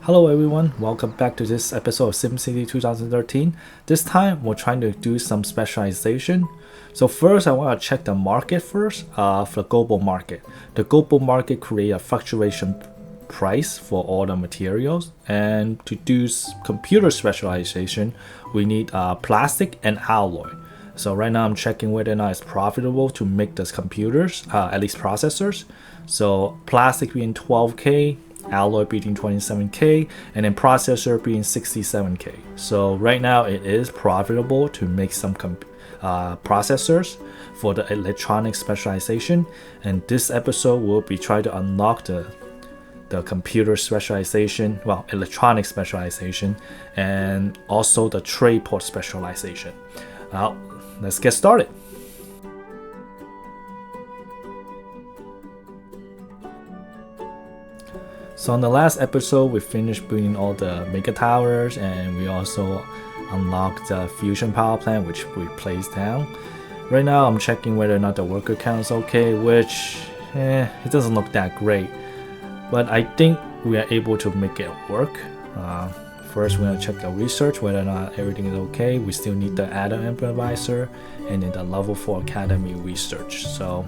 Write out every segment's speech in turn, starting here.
Hello everyone, welcome back to this episode of Simcity 2013. This time we're trying to do some specialization. So first I want to check the market first for the global market. The global market create a fluctuation price for all the materials, and to do computer specialization we need plastic and alloy. So right now I'm checking whether or not it's profitable to make these computers, at least processors. So plastic being 12K, alloy being 27K, and then processor being 67K. So right now it is profitable to make some processors for the electronic specialization, and this episode will be trying to unlock the computer specialization, well, electronic specialization, and also the tray port specialization. Now let's get started. So in the last episode, we finished building all the mega towers, and we also unlocked the fusion power plant, which we placed down. Right now, I'm checking whether or not the worker count is okay, which it doesn't look that great. But I think we are able to make it work. First, we're gonna check the research, whether or not everything is okay. We still need the atom improviser and then the level 4 academy research. So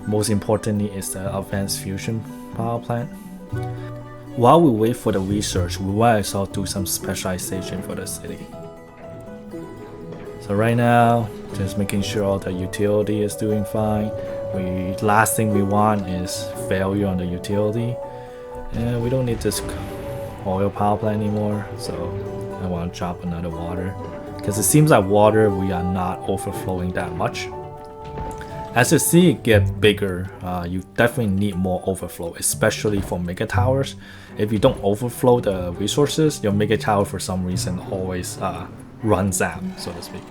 most importantly is the advanced fusion power plant. While we wait for the research, we might as well do some specialization for the city. So right now, just making sure all the utility is doing fine. Last thing we want is failure on the utility. And we don't need this oil power plant anymore, so I want to drop another water. Because it seems like water, we are not overflowing that much. As you see it get bigger, you definitely need more overflow, especially for mega towers. If you don't overflow the resources, your mega tower for some reason always runs out, so to speak.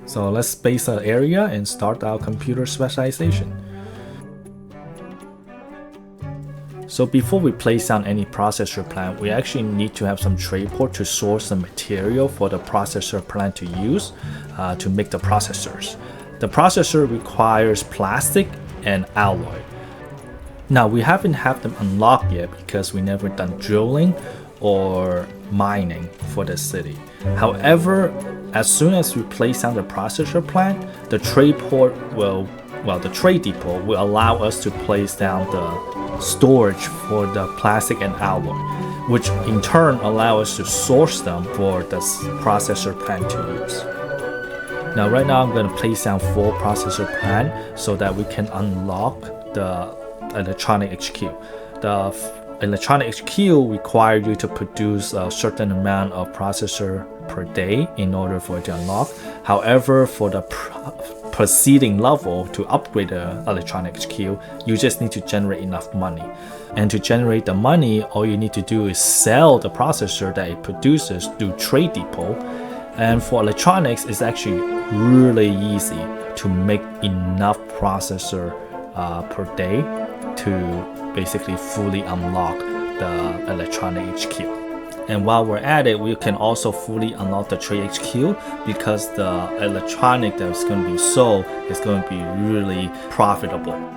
So let's space the area and start our computer specialization. So before we place down any processor plant, we actually need to have some tray port to source the material for the processor plant to use to make the processors. The processor requires plastic and alloy. Now we haven't had them unlocked yet because we never done drilling or mining for the city. However, as soon as we place down the processor plant, the tray port the tray depot will allow us to place down the storage for the plastic and alloy, which in turn allow us to source them for the processor plant to use. Now right now I'm going to place down 4 processor plant so that we can unlock the electronic HQ. The electronic HQ require you to produce a certain amount of processor per day in order for it to unlock. However, for the preceding level to upgrade the electronic HQ, you just need to generate enough money. And to generate the money, all you need to do is sell the processor that it produces through trade depot. And for electronics, it's actually really easy to make enough processor per day to basically fully unlock the electronic HQ. And while we're at it, we can also fully unlock the trade HQ because the electronic that's going to be sold is going to be really profitable.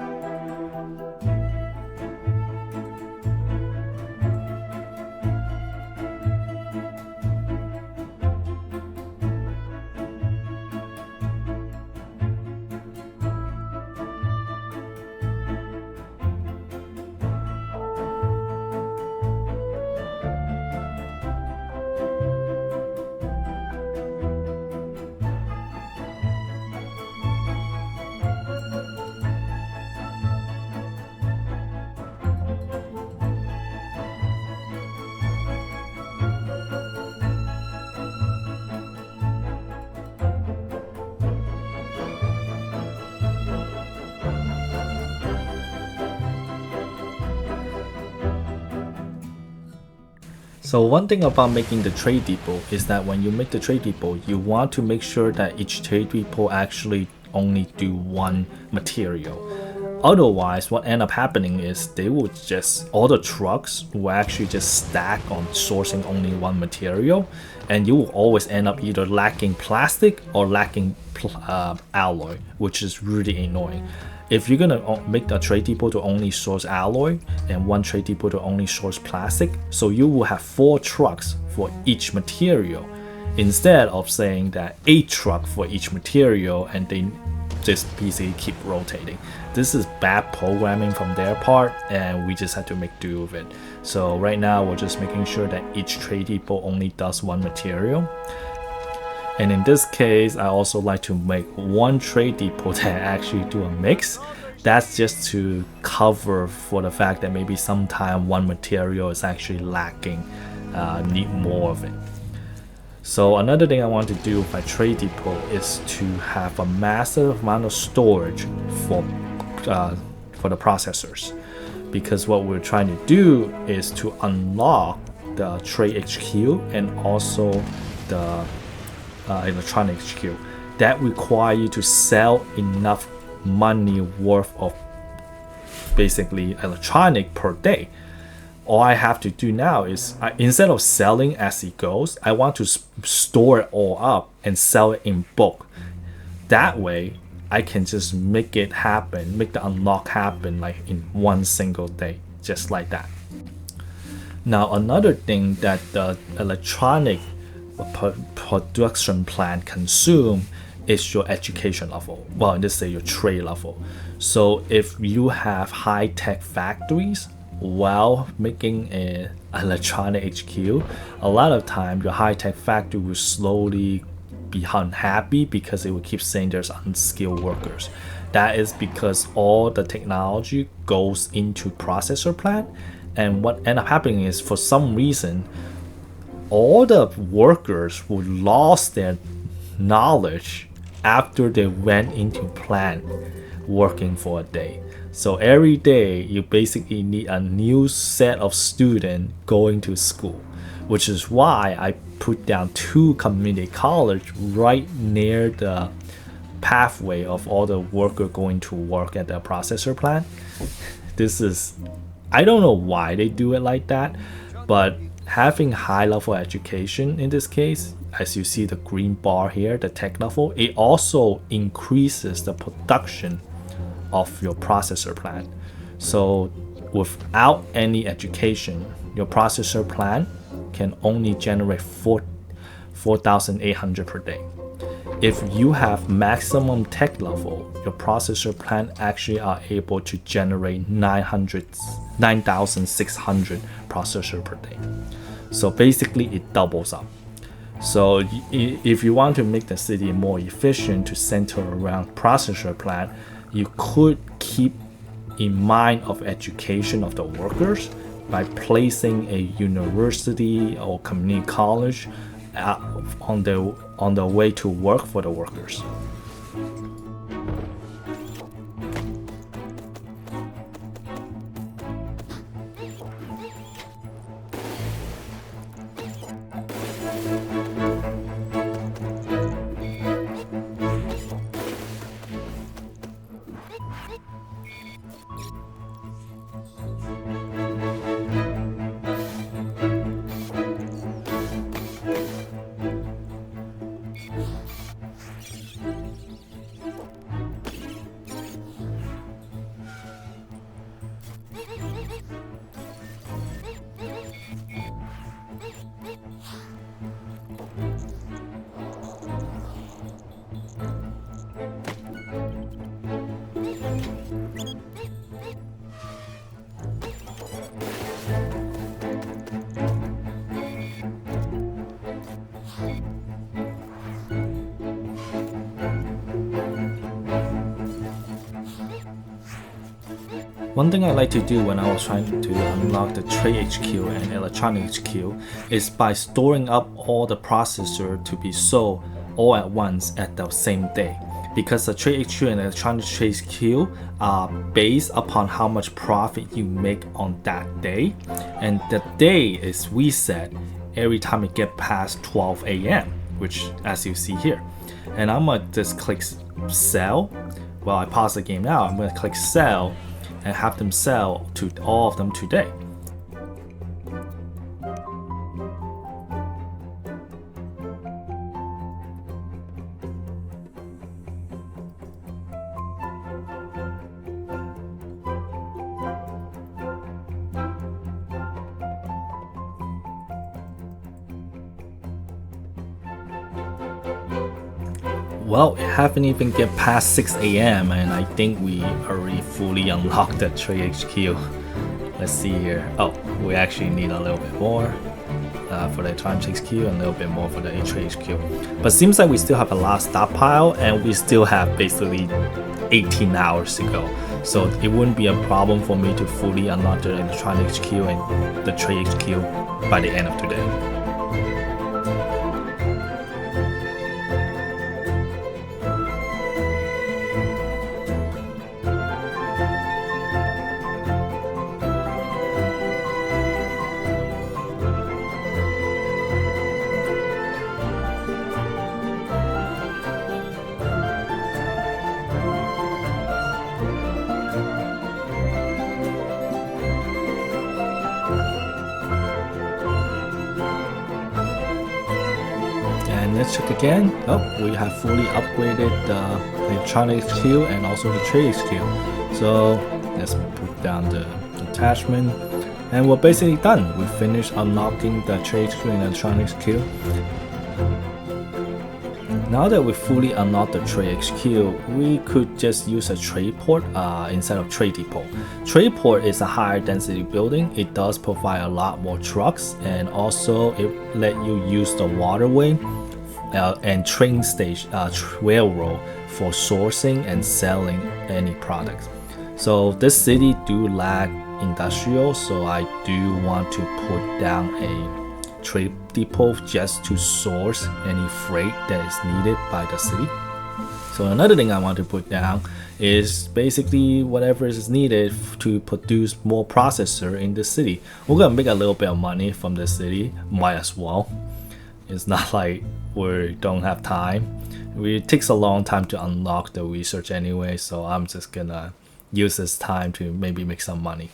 So one thing about making the trade depot is that when you make the trade depot, you want to make sure that each trade depot actually only do one material. Otherwise, what end up happening is all the trucks will actually just stack on sourcing only one material, and you will always end up either lacking plastic or lacking alloy, which is really annoying. If you're gonna make a trade depot to only source alloy and one trade depot to only source plastic, so you will have 4 trucks for each material instead of saying that 8 trucks for each material and they just basically keep rotating. This is bad programming from their part, and we just had to make do with it. So right now we're just making sure that each trade depot only does one material. And in this case, I also like to make one trade depot that actually do a mix. That's just to cover for the fact that maybe sometime one material is actually lacking, need more of it. So another thing I want to do with my trade depot is to have a massive amount of storage for the processors, because what we're trying to do is to unlock the trade HQ and also the electronic HQ. That require you to sell enough money worth of basically electronic per day. All I have to do now is instead of selling as it goes, I want to store it all up and sell it in bulk. That way I can just make it happen, make the unlock happen like in one single day, just like that. Now another thing that the electronic production plant consume is your education level. Well, in this case, your trade level. So if you have high-tech factories while making an electronic HQ, a lot of time your high-tech factory will slowly be unhappy because it will keep saying there's unskilled workers. That is because all the technology goes into processor plant, and what end up happening is for some reason all the workers who lost their knowledge after they went into plant working for a day. So every day you basically need a new set of students going to school, which is why I put down 2 community college right near the pathway of all the workers going to work at the processor plant. This is, I don't know why they do it like that, but having high level education in this case, as you see the green bar here, the tech level, it also increases the production of your processor plant. So without any education, your processor plant can only generate 4,800 per day. If you have maximum tech level, your processor plant actually are able to generate 9,600 processor per day. So basically it doubles up. So if you want to make the city more efficient to center around processor plant, you could keep in mind of education of the workers by placing a university or community college on the way to work for the workers. One thing I like to do when I was trying to unlock the trade HQ and electronic HQ is by storing up all the processor to be sold all at once at the same day. Because the trade HQ and electronic trade HQ are based upon how much profit you make on that day, and the day is reset every time it get past 12 a.m., which as you see here. And I'm gonna just click sell. Well, I pause the game now. I'm gonna click sell and have them sell to all of them today. Well, it haven't even get past 6 a.m. and I think we already fully unlocked the Trade HQ. Let's see here. Oh, we actually need a little bit more for the Electronics HQ and a little bit more for the Trade HQ. But seems like we still have a lot of stockpile and we still have basically 18 hours to go. So it wouldn't be a problem for me to fully unlock the Electronics HQ and the Trade HQ by the end of today. And let's check again. Oh, we have fully upgraded the Electronic HQ and also the Trade HQ. So let's put down the attachment. And we're basically done. We finished unlocking the Trade HQ and Electronic HQ. Now that we fully unlocked the Trade HQ, we could just use a trade port instead of trade depot. Trade port is a higher density building. It does provide a lot more trucks, and also it let you use the waterway and train station, railroad for sourcing and selling any products. So this city do lack industrial, so I do want to put down a trade depot just to source any freight that is needed by the city. So another thing I want to put down is basically whatever is needed to produce more processor in the city. We're gonna make a little bit of money from the city, might as well. It's not like we don't have time. It takes a long time to unlock the research anyway, so I'm just gonna use this time to maybe make some money.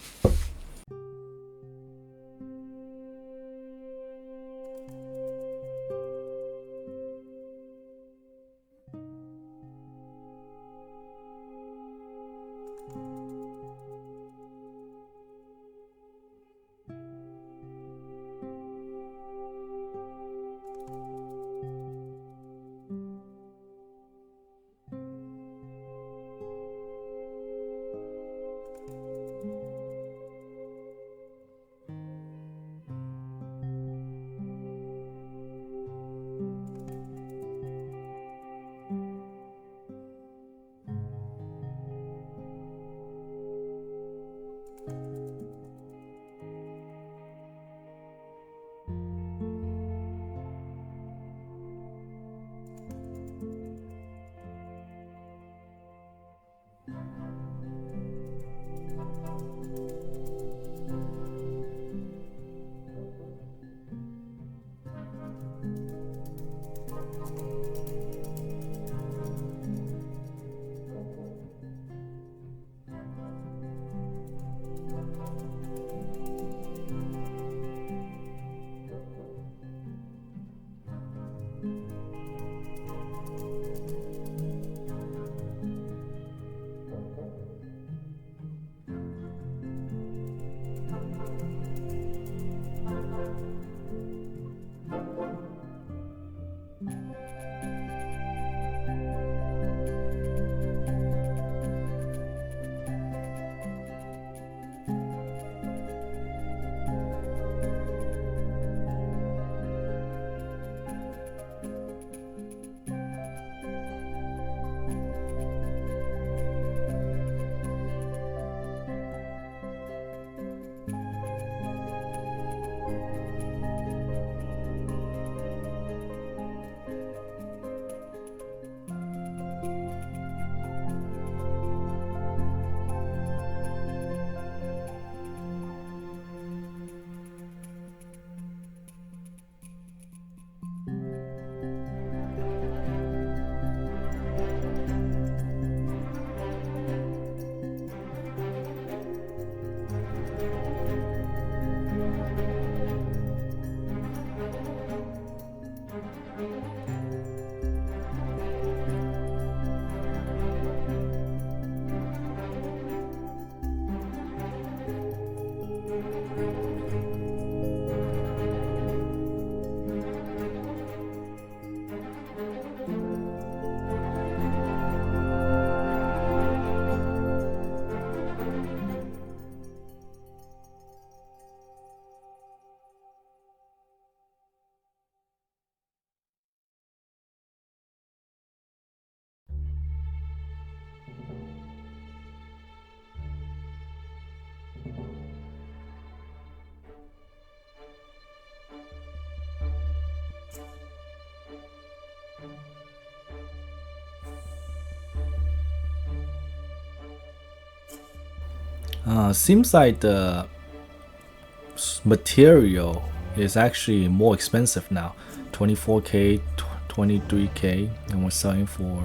Seems like the material is actually more expensive now. 24K, 23K, and we're selling for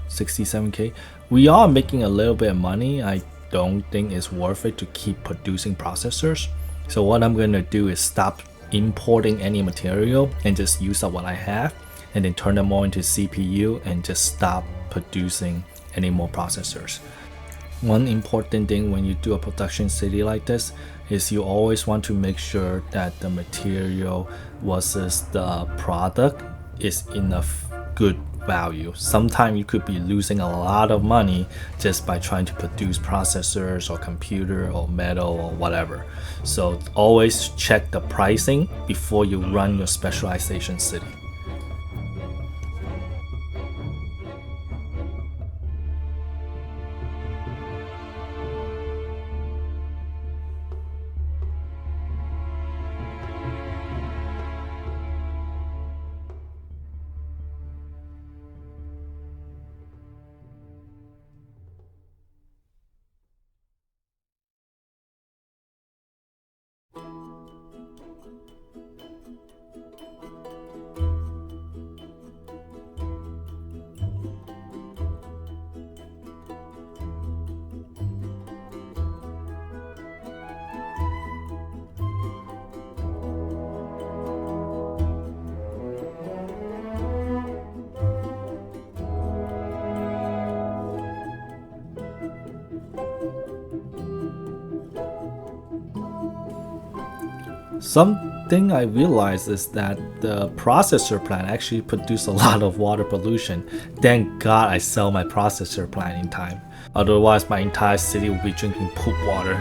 67K. We are making a little bit of money. I don't think it's worth it to keep producing processors. So what I'm gonna do is stop importing any material and just use up what I have, and then turn them all into CPU and just stop producing any more processors. One important thing when you do a production city like this is you always want to make sure that the material versus the product is enough good value. Sometimes you could be losing a lot of money just by trying to produce processors or computer or metal or whatever. So always check the pricing before you run your specialization city. Something I realized is that the processor plant actually produces a lot of water pollution. Thank God I sell my processor plant in time. Otherwise, my entire city will be drinking poop water.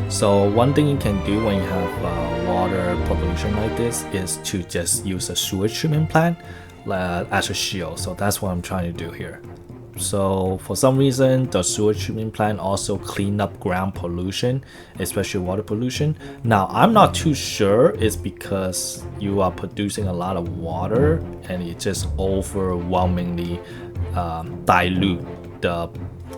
So one thing you can do when you have water pollution like this is to just use a sewage treatment plant as a shield. So that's what I'm trying to do here. So for some reason, the sewage treatment plant also clean up ground pollution, especially water pollution. Now, I'm not too sure it's because you are producing a lot of water and it just overwhelmingly dilute the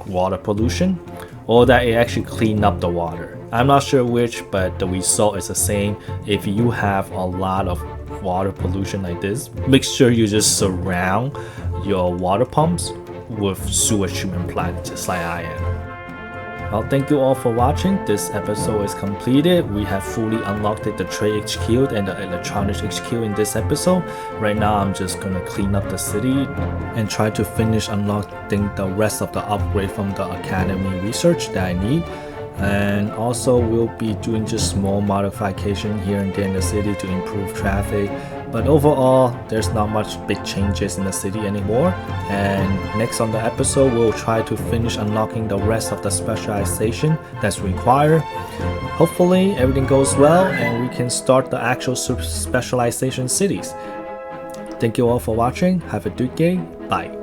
water pollution, or that it actually clean up the water. I'm not sure which, but the result is the same. If you have a lot of water pollution like this, make sure you just surround your water pumps with sewage treatment plant, just like I am. Well, thank you all for watching. This episode is completed. We have fully unlocked the Trade HQ and the Electronics HQ in this episode. Right now, I'm just gonna clean up the city and try to finish unlocking the rest of the upgrade from the Academy research that I need. And also, we'll be doing just small modification here and there in the city to improve traffic. But overall, there's not much big changes in the city anymore. And next on the episode, we'll try to finish unlocking the rest of the specialization that's required. Hopefully, everything goes well and we can start the actual specialization cities. Thank you all for watching. Have a good day. Bye.